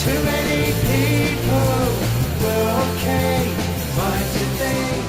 Too many people were okay by today.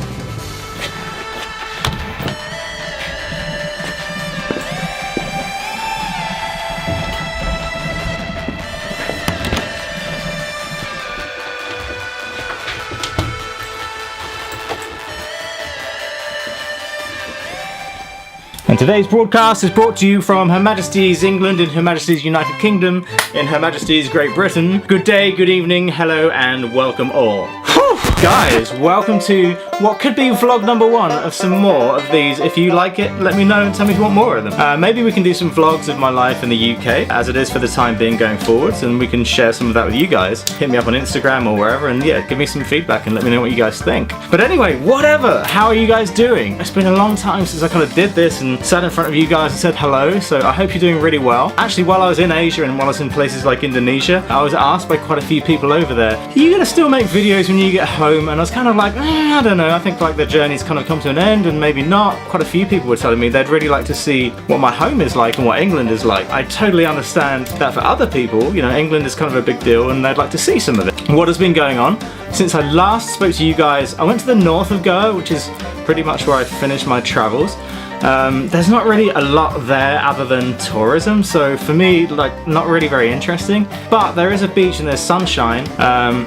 And today's broadcast is brought to you from Her Majesty's England, in Her Majesty's United Kingdom, in Her Majesty's Great Britain. Good day, good evening, hello, and welcome all. Whew. Guys, welcome to what could be vlog number 1 of some more of these. If you like it, let me know and tell me if you want more of them. Maybe we can do some vlogs of my life in the UK, as it is for the time being going forwards, and we can share some of that with you guys. Hit me up on Instagram or wherever, and yeah, give me some feedback and let me know what you guys think. But anyway, whatever, how are you guys doing? It's been a long time since I kind of did this and sat in front of you guys and said hello, so I hope you're doing really well. Actually, while I was in Asia and while I was in places like Indonesia, I was asked by quite a few people over there, are you gonna still make videos when you get home? And I was kind of like, I don't know, I think like the journey's kind of come to an end and maybe not. Quite a few people were telling me they'd really like to see what my home is like and what England is like. I totally understand that for other people, you know, England is kind of a big deal and they'd like to see some of it. What has been going on? Since I last spoke to you guys, I went to the north of Goa, which is pretty much where I finished my travels. There's not really a lot there other than tourism, so for me, like, not really very interesting. But there is a beach and there's sunshine.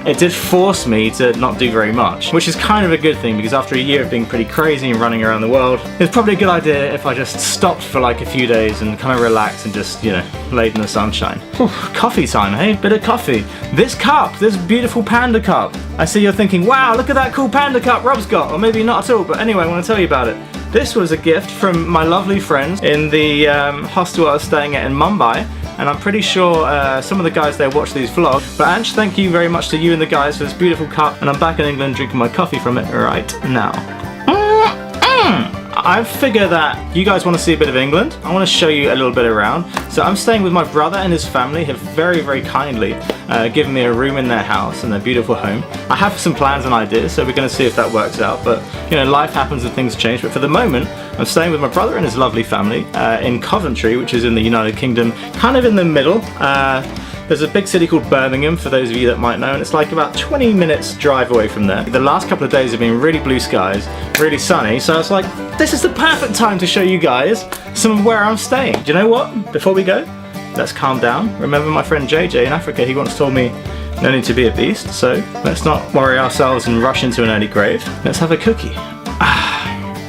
It did force me to not do very much, which is kind of a good thing, because after a year of being pretty crazy and running around the world, it's probably a good idea if I just stopped for like a few days and kind of relaxed and just, you know, laid in the sunshine. Whew, coffee time, hey? Bit of coffee. This cup, this beautiful panda cup. I see you're thinking, wow, look at that cool panda cup Rob's got, or maybe not at all, but anyway, I want to tell you about it. This was a gift from my lovely friends in the hostel I was staying at in Mumbai, and I'm pretty sure some of the guys there watch these vlogs. But Ange, thank you very much to you and the guys for this beautiful cup, and I'm back in England drinking my coffee from it right now. I figure that you guys want to see a bit of England. I want to show you a little bit around. So I'm staying with my brother and his family, have very, very kindly given me a room in their house and their beautiful home. I have some plans and ideas, so we're going to see if that works out. But, you know, life happens and things change. But for the moment, I'm staying with my brother and his lovely family in Coventry, which is in the United Kingdom, kind of in the middle. There's a big city called Birmingham, for those of you that might know, and it's like about 20 minutes drive away from there. The last couple of days have been really blue skies, really sunny, so I was like, this is the perfect time to show you guys some of where I'm staying. Do you know what? Before we go, let's calm down. Remember my friend JJ in Africa, he once told me, no need to be a beast, so let's not worry ourselves and rush into an early grave. Let's have a cookie.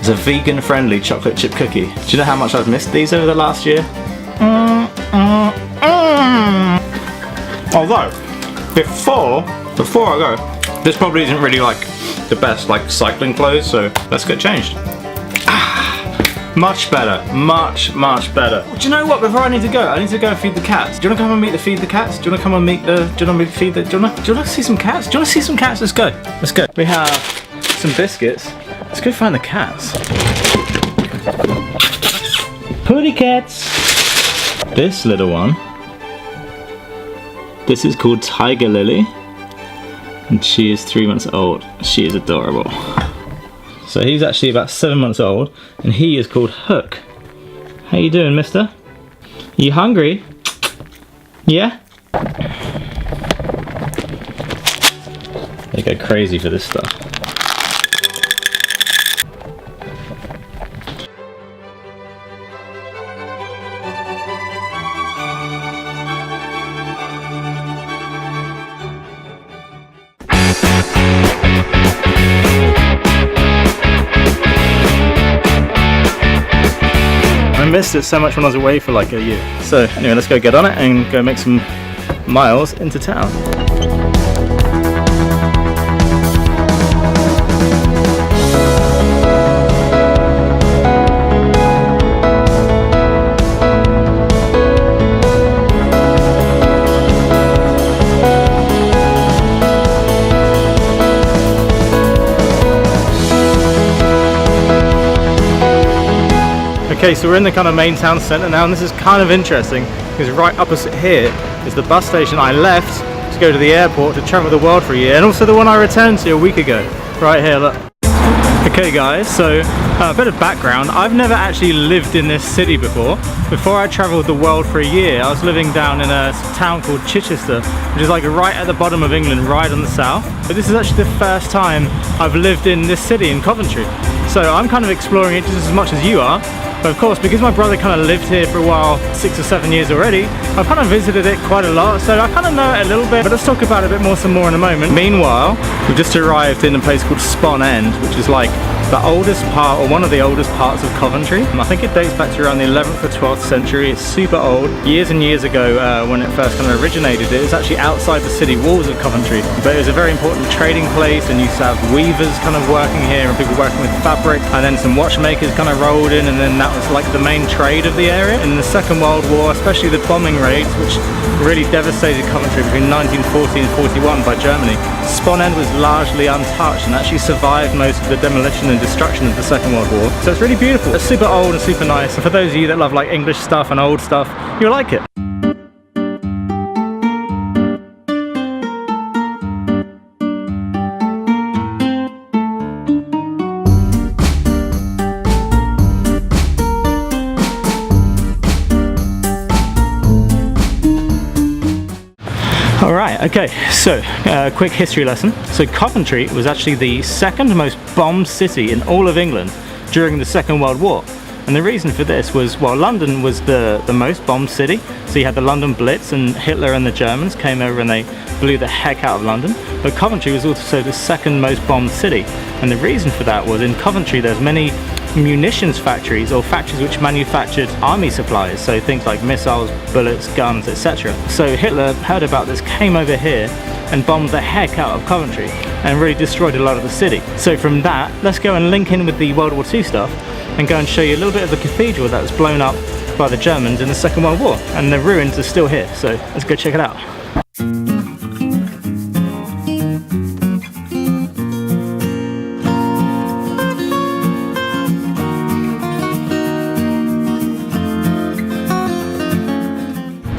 It's a vegan-friendly chocolate chip cookie. Do you know how much I've missed these over the last year? Although, before I go, this probably isn't really like the best like cycling clothes, so let's get changed. Much better, much better. Do you know what? Before I need to go and feed the cats. Do you want to come and meet the feed the cats? Do you want to come and meet the? Do you want me to feed the? Do you want to see some cats? Do you want to see some cats? Let's go. Let's go. We have some biscuits. Let's go find the cats. Pooty cats. This little one. This is called Tiger Lily, and she is 3 months old. She is adorable. So he's actually about 7 months old, and he is called Hook. How you doing, mister? You hungry? Yeah? They go crazy for this stuff. I missed it so much when I was away for like a year. So anyway, let's go get on it and go make some miles into town. Okay, so we're in the kind of main town centre now, and this is kind of interesting because right opposite here is the bus station I left to go to the airport to travel the world for a year, and also the one I returned to a week ago. Right here, look. Okay guys, so a bit of background. I've never actually lived in this city before. Before I travelled the world for a year, I was living down in a town called Chichester, which is like right at the bottom of England, right on the south. But this is actually the first time I've lived in this city, in Coventry. So I'm kind of exploring it just as much as you are. But of course, because my brother kind of lived here for a while, 6 or 7 years already, I've kind of visited it quite a lot, so I kind of know it a little bit, but let's talk about it a bit some more in a moment. Meanwhile, we've just arrived in a place called Spon End, which is like the oldest part, or one of the oldest parts of Coventry. I think it dates back to around the 11th or 12th century. It's super old. Years and years ago, when it first kind of originated, it was actually outside the city walls of Coventry. But it was a very important trading place, and you used to have weavers kind of working here, and people working with fabric, and then some watchmakers kind of rolled in, and then that was like the main trade of the area. In the Second World War, especially the bombing raids, which really devastated Coventry between 1940 and 41 by Germany, Spon End was largely untouched and actually survived most of the demolition and destruction of the Second World War. So it's really beautiful. It's super old and super nice. And for those of you that love like English stuff and old stuff, you'll like it. Alright, okay, so quick history lesson. So Coventry was actually the second most bombed city in all of England during the Second World War. And the reason for this was, well, London was the most bombed city. So you had the London Blitz, and Hitler and the Germans came over and they blew the heck out of London. But Coventry was also the second most bombed city. And the reason for that was in Coventry there's many munitions factories, or factories which manufactured army supplies, so things like missiles, bullets, guns, etc. So Hitler heard about this, came over here and bombed the heck out of Coventry and really destroyed a lot of the city. So from that, let's go and link in with the World War II stuff and go and show you a little bit of the cathedral that was blown up by the Germans in the Second World War, and the ruins are still here, so let's go check it out.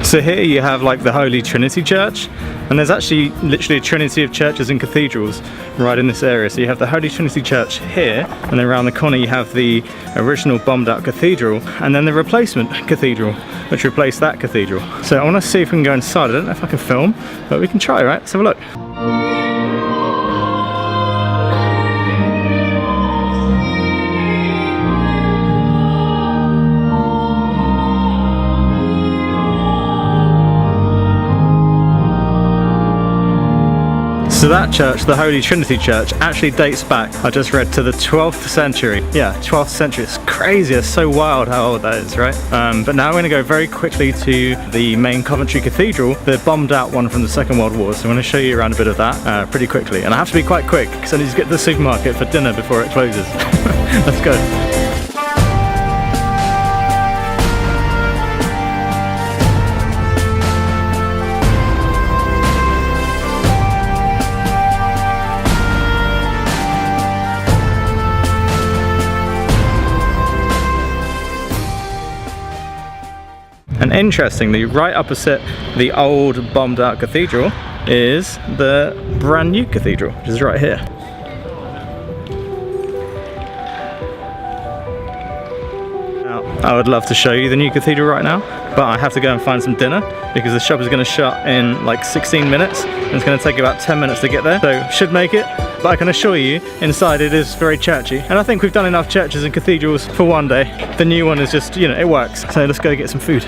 So here you have like the Holy Trinity Church, and there's actually literally a trinity of churches and cathedrals right in this area. So you have the Holy Trinity Church here, and then around the corner you have the original bombed out cathedral, and then the replacement cathedral which replaced that cathedral. So I want to see if we can go inside. I don't know if I can film, but we can try, right? Let's have a look. So that church, the Holy Trinity Church, actually dates back, I just read, to the 12th century. Yeah, 12th century. It's crazy, it's so wild how old that is, right? But now we're going to go very quickly to the main Coventry Cathedral, the bombed out one from the Second World War. So I'm going to show you around a bit of that pretty quickly. And I have to be quite quick because I need to get to the supermarket for dinner before it closes. Let's go. And interestingly, right opposite the old bombed out cathedral is the brand new cathedral, which is right here. Now, I would love to show you the new cathedral right now, but I have to go and find some dinner because the shop is going to shut in like 16 minutes and it's going to take about 10 minutes to get there, so should make it. But I can assure you, inside it is very churchy. And I think we've done enough churches and cathedrals for one day. The new one is just, you know, it works. So let's go get some food.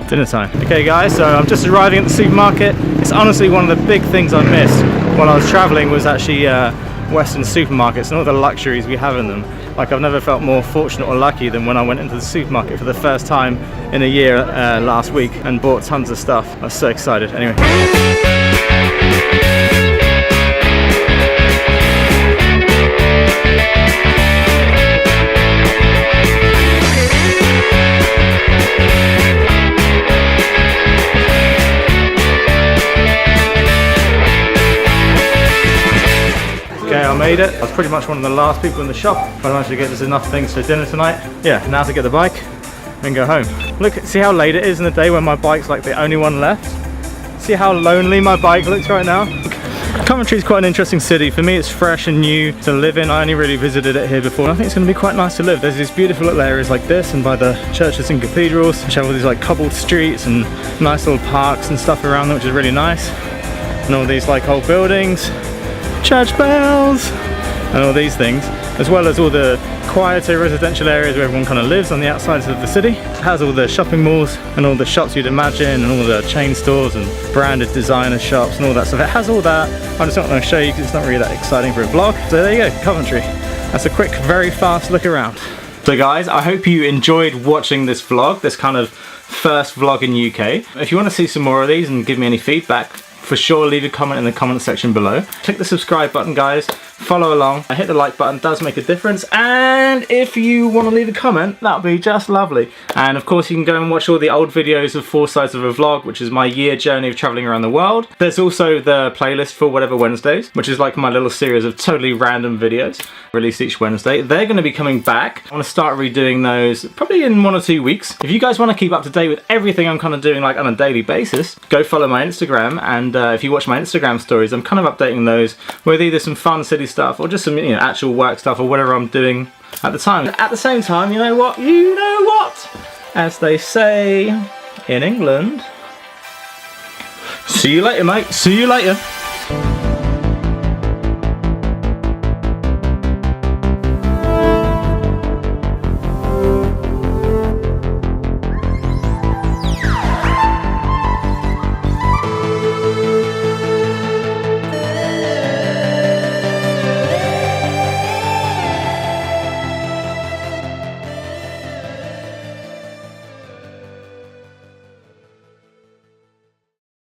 Dinner time. Okay guys, so I'm just arriving at the supermarket. It's honestly one of the big things I missed while I was traveling was actually Western supermarkets and all the luxuries we have in them. Like I've never felt more fortunate or lucky than when I went into the supermarket for the first time in a year last week and bought tons of stuff. I was so excited. Anyway. Okay, I made it. I was pretty much one of the last people in the shop, but I managed to get us enough things for dinner tonight. Yeah, now to get the bike and go home. Look, see how late it is in the day when my bike's like the only one left? See how lonely my bike looks right now? Coventry is quite an interesting city. For me, it's fresh and new to live in. I only really visited it here before, and I think it's going to be quite nice to live. There's these beautiful little areas like this, and by the churches and cathedrals, which have all these like cobbled streets and nice little parks and stuff around them, which is really nice. And all these like old buildings, church bells, and all these things, as well as all the quieter residential areas where everyone kind of lives on the outsides of the city. It has all the shopping malls and all the shops you'd imagine, and all the chain stores and branded designer shops and all that stuff. It has all that. I'm just not going to show you because it's not really that exciting for a vlog. So there you go, Coventry. That's a quick, very fast look around. So guys, I hope you enjoyed watching this vlog, this kind of first vlog in UK. If you want to see some more of these and give me any feedback, for sure leave a comment in the comment section below. Click the subscribe button, guys. Follow along. Hit the like button, does make a difference. And if you want to leave a comment, that would be just lovely. And of course, you can go and watch all the old videos of 4 Sides of a Vlog, which is my year journey of traveling around the world. There's also the playlist for Whatever Wednesdays, which is like my little series of totally random videos released each Wednesday. They're going to be coming back. I want to start redoing those probably in 1 or 2 weeks. If you guys want to keep up to date with everything I'm kind of doing like on a daily basis, go follow my Instagram. And if you watch my Instagram stories, I'm kind of updating those with either some fun city stuff or just some, you know, actual work stuff or whatever I'm doing at the time. At the same time, you know what? You know what? As they say in England, see you later, mate. See you later.